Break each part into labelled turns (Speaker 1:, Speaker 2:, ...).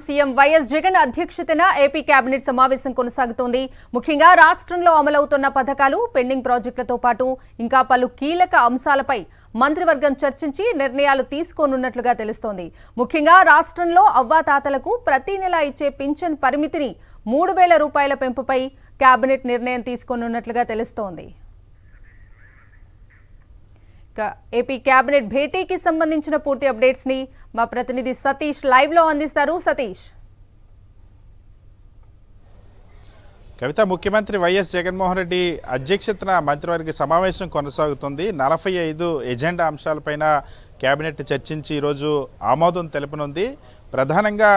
Speaker 1: CM YS Jagan అధ్యక్షతన AP cabinet సమావేశం కొనసాగుతోంది. ముఖ్యంగా రాష్ట్రంలో అమలవుతున్న పథకాలు, పెండింగ్ ప్రాజెక్టులతో పాటు ఇంకా పలు కీలక అంశాలపై మంత్రివర్గం చర్చించి నిర్ణయాలు తీసుకోనున్నట్లుగా తెలుస్తోంది. ముఖ్యంగా రాష్ట్రంలో అవ్వాతాతలకు ప్రతి నెల ఇచ్చే పింఛన్ పరిమితిని 3,000 రూపాయల పెంపుపై కేబినెట్ నిర్ణయం తీసుకోనున్నట్లుగా తెలుస్తోంది. ఏపీ కేబినెట్ భేటీకి సంబంధించిన పూర్తి అప్డేట్స్ ని మా ప్రతినిధి సతీష్ లైవ్ లో అందిస్తారు. సతీష్.
Speaker 2: కవిత, ముఖ్యమంత్రి వైఎస్ జగన్మోహన్ రెడ్డి అధ్యక్షతన మంత్రివర్గ సమావేశం కొనసాగుతుంది. 45 ఎజెండా అంశాలపైన కేబినెట్ చర్చించి ఈరోజు ఆమోదం తెలుపనుంది. ప్రధానంగా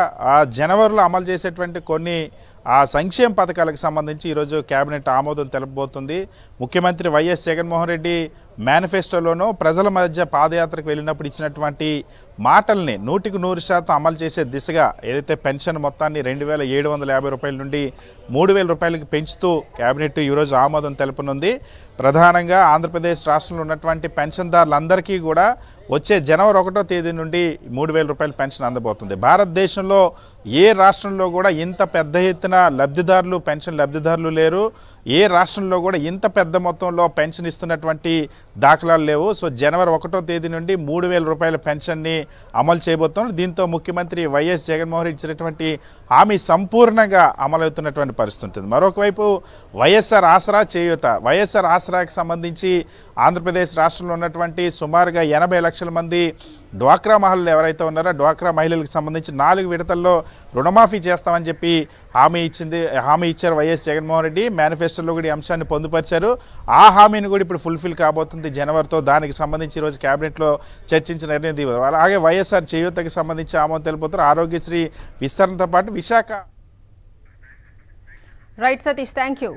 Speaker 2: జనవరిలో అమలు చేసేటువంటి కొన్ని సంక్షేమ పథకాలకు సంబంధించి ఈరోజు కేబినెట్ ఆమోదం తెలుపబోతుంది. ముఖ్యమంత్రి వైఎస్ జగన్మోహన్ రెడ్డి మేనిఫెస్టోలోనూ ప్రజల మధ్య పాదయాత్రకు వెళ్ళినప్పుడు ఇచ్చినటువంటి మాటల్ని 100% అమలు చేసే దిశగా ఏదైతే పెన్షన్ మొత్తాన్ని 2,750 రూపాయల నుండి 3,000 రూపాయలకి పెంచుతూ కేబినెట్ ఈరోజు ఆమోదం తెలుపనుంది. ప్రధానంగా ఆంధ్రప్రదేశ్ రాష్ట్రంలో ఉన్నటువంటి పెన్షన్దారులందరికీ కూడా వచ్చే జనవరి 1వ తేదీ నుండి 3,000 రూపాయల పెన్షన్ అందబోతుంది. భారతదేశంలో ఏ రాష్ట్రంలో కూడా ఇంత పెద్ద ఎత్తున పెన్షన్ లబ్ధిదారులు లేరు. ఏ రాష్ట్రంలో కూడా ఇంత పెద్ద మొత్తంలో పెన్షన్ ఇస్తున్నటువంటి దాఖలాలు లేవు. సో జనవరి 1వ తేదీ నుండి 3,000 రూపాయల పెన్షన్ని అమలు చేయబోతున్నారు. దీంతో ముఖ్యమంత్రి వైఎస్ జగన్మోహన్ రెడ్డి ఇచ్చినటువంటి హామీ సంపూర్ణంగా అమలవుతున్నటువంటి పరిస్థితి ఉంటుంది. మరొకవైపు వైఎస్ఆర్ ఆసరా చేయూత, వైఎస్ఆర్ ఆసరాకి సంబంధించి ఆంధ్రప్రదేశ్ రాష్ట్రంలో ఉన్నటువంటి సుమారుగా 80 లక్షల మంది డ్వాక్రా మహిళలు ఎవరైతే ఉన్నారో డ్వాక్రా మహిళలకు సంబంధించి 4 విడతల్లో రుణమాఫీ చేస్తామని చెప్పి హామీ ఇచ్చారు వైఎస్ జగన్మోహన్ రెడ్డి. మేనిఫెస్టోలో కూడా ఈ అంశాన్ని పొందుపరిచారు. ఆ హామీని కూడా ఇప్పుడు ఫుల్ఫిల్ కాబోతుంది జనవరితో. దానికి సంబంధించి ఈరోజు కేబినెట్లో చర్చించిన నిర్ణయం తీవ్ర. అలాగే వైఎస్ఆర్ చేయూతకి సంబంధించి ఆమోదం తెలిపోతారు. ఆరోగ్యశ్రీ విస్తరణతో పాటు Visakha.
Speaker 1: Right Satish, thank you.